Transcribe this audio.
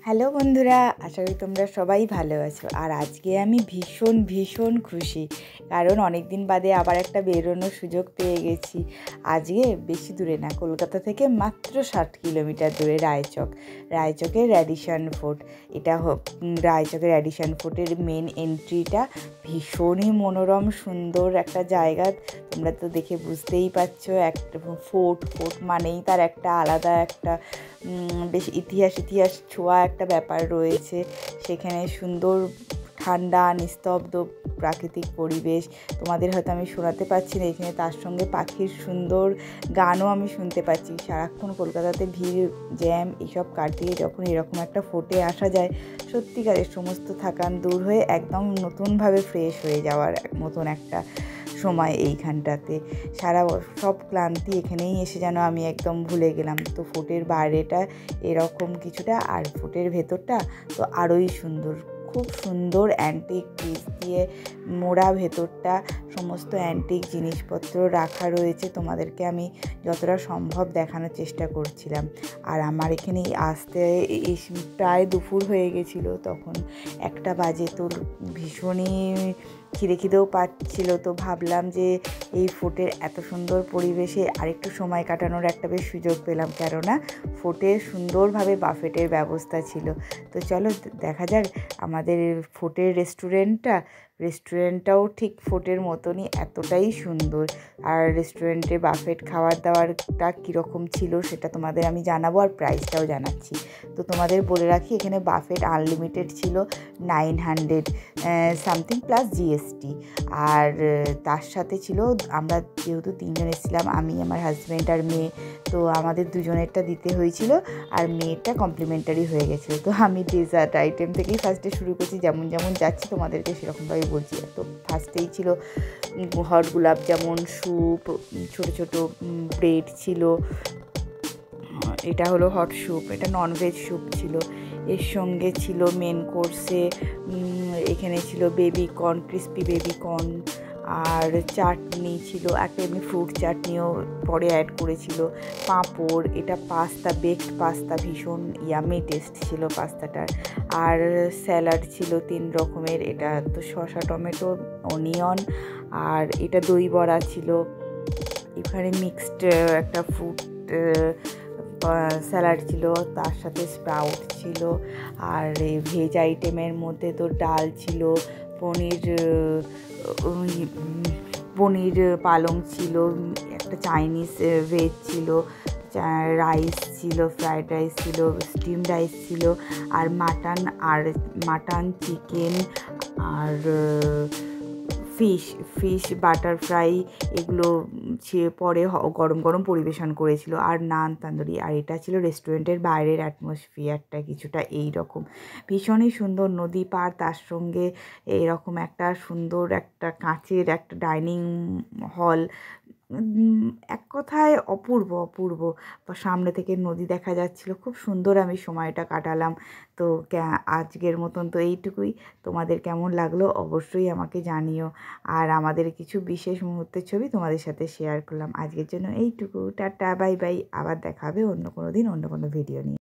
Hello বন্ধুরা, আশা করি তোমরা সবাই ভালো আছো। আর আজকে আমি ভীষণ খুশি, কারণ অনেক দিন বাদে আবার একটা বেরোনোর সুযোগ পেয়ে গেছি। আজকে বেশি দূরে না, কলকাতা থেকে মাত্র 60 কিলোমিটার দূরে রায়চকের র্যাডিসন ফোর্ট। এটা রায়চকের র্যাডিসন ফোর্টের মেন এন্ট্রিটা ভীষণই মনোরম সুন্দর একটা জায়গা। তোমরা তো দেখে বুঝতেই পারছো, একটা ফোর্ট মানেই তার একটা আলাদা একটা বেশ ইতিহাস ছোঁয়া একটা ব্যাপার রয়েছে। সেখানে সুন্দর ঠান্ডা নিস্তব্ধ প্রাকৃতিক পরিবেশ। তোমাদের হয়তো আমি শোনাতে পারছি না এখানে, তার সঙ্গে পাখির সুন্দর গানও আমি শুনতে পাচ্ছি। সারাক্ষণ কলকাতাতে ভিড় জ্যাম এসব কাটিয়ে যখন এরকম একটা ফোর্টে আসা যায়, সত্যিকারের সমস্ত থাকান দূর হয়ে একদম নতুনভাবে ফ্রেশ হয়ে যাওয়ার মতন একটা সময় এইখানটাতে। সব ক্লান্তি এখানেই এসে যেন আমি একদম ভুলে গেলাম। তো ফোর্টের বাইরেটা এরকম কিছুটা, আর ফোর্টের ভেতরটা তো আরোই সুন্দর, খুব সুন্দর অ্যান্টিক পিস দিয়ে মোড়া ভেতরটা। সমস্ত অ্যান্টিক জিনিসপত্র রাখা রয়েছে। তোমাদেরকে আমি যতটা সম্ভব দেখানোর চেষ্টা করছিলাম। আর আমার এখানে আসতে প্রায় দুপুর হয়ে গেছিলো, তখন 1টা বাজে। তো ভীষণই খিদেও পাচ্ছিল। তো ভাবলাম যে এই ফোর্টের এত সুন্দর পরিবেশে আরেকটু সময় কাটানোর একটা বেশ সুযোগ পেলাম, কেননা ফোর্টে সুন্দরভাবে বাফেটের ব্যবস্থা ছিল। তো চলো দেখা যাক আমাদের ফোর্টের রেস্টুরেন্টটাও ঠিক ফোর্টের মতনই এতটাই সুন্দর। আর রেস্টুরেন্টে বাফেট খাবার দাবারটা কীরকম ছিল সেটা তোমাদের আমি জানাবো, আর প্রাইসটাও জানাচ্ছি। তো তোমাদের বলে রাখি, এখানে বাফেট আনলিমিটেড ছিল 900 সামথিং প্লাস জিএসটি। আর তার সাথে ছিল, আমরা যেহেতু 3 জন এসেছিলাম, আমি আমার হাজব্যান্ড আর মেয়ে, তো আমাদের দুজনেরটা দিতে হয়েছিল, আর মেয়েরটা কমপ্লিমেন্টারি হয়ে গেছিলো। তো আমি ডেজার্ট আইটেম থেকেই ফার্স্টে শুরু করছি, যেমন যাচ্ছি তোমাদেরকে সেরকমভাবে বলছি। তো ফার্স্টেই ছিল হট গোলাপ জামুন, স্যুপ, ছোট ব্রেড ছিল। এটা হলো হট স্যুপ, এটা ননভেজ স্যুপ ছিল। এর সঙ্গে ছিল মেন কোর্সে এখানে ছিল বেবিকর্ন, ক্রিস্পি বেবিকর্ন, আর চাটনি ছিল, একটা এমনি ফ্রুট চাটনিও পরে অ্যাড করেছিল, পাঁপড়, এটা পাস্তা, বেকড পাস্তা, ভীষণ ইয়ামি টেস্ট ছিল পাস্তাটার। আর স্যালাড ছিল 3 রকমের, এটা তো শসা, টমেটো, অনিয়ন, আর এটা দই বড়া ছিল। এখানে মিক্সড একটা ফ্রুট স্যালাড ছিল, তার সাথে স্প্রাউট ছিল। আর ভেজ আইটেমের মধ্যে তো ডাল ছিল, পনির পালং ছিল, একটা চাইনিজ ভেজ ছিল, রাইস ছিল, ফ্রাইড রাইস ছিল, স্টিম রাইস ছিল, আর মাটন চিকেন, আর ফিশ বাটার ফ্রাই, এগুলো পরে গরম পরিবেশন করেছিল। আর নান তান্দুরি। আর এটা ছিল রেস্টুরেন্টের বাইরের অ্যাটমসফিয়ারটা কিছুটা এই রকম, ভীষণই সুন্দর নদী পার, তার সঙ্গে এইরকম একটা সুন্দর একটা কাঁচের একটা ডাইনিং হল। এক কথায় অপূর্ব। সামনে থেকে নদী দেখা যাচ্ছিল, খুব সুন্দর আমি সময়টা কাটালাম। তো আজকের মতন তো এইটুকুই। তোমাদের কেমন লাগলো অবশ্যই আমাকে জানিও। আর আমাদের কিছু বিশেষ মুহূর্তের ছবি তোমাদের সাথে শেয়ার করলাম। আজকের জন্য এইটুকু, টাটা, বাই বাই। আবার দেখা হবে অন্য কোনো দিন অন্য কোনো ভিডিও নিয়ে।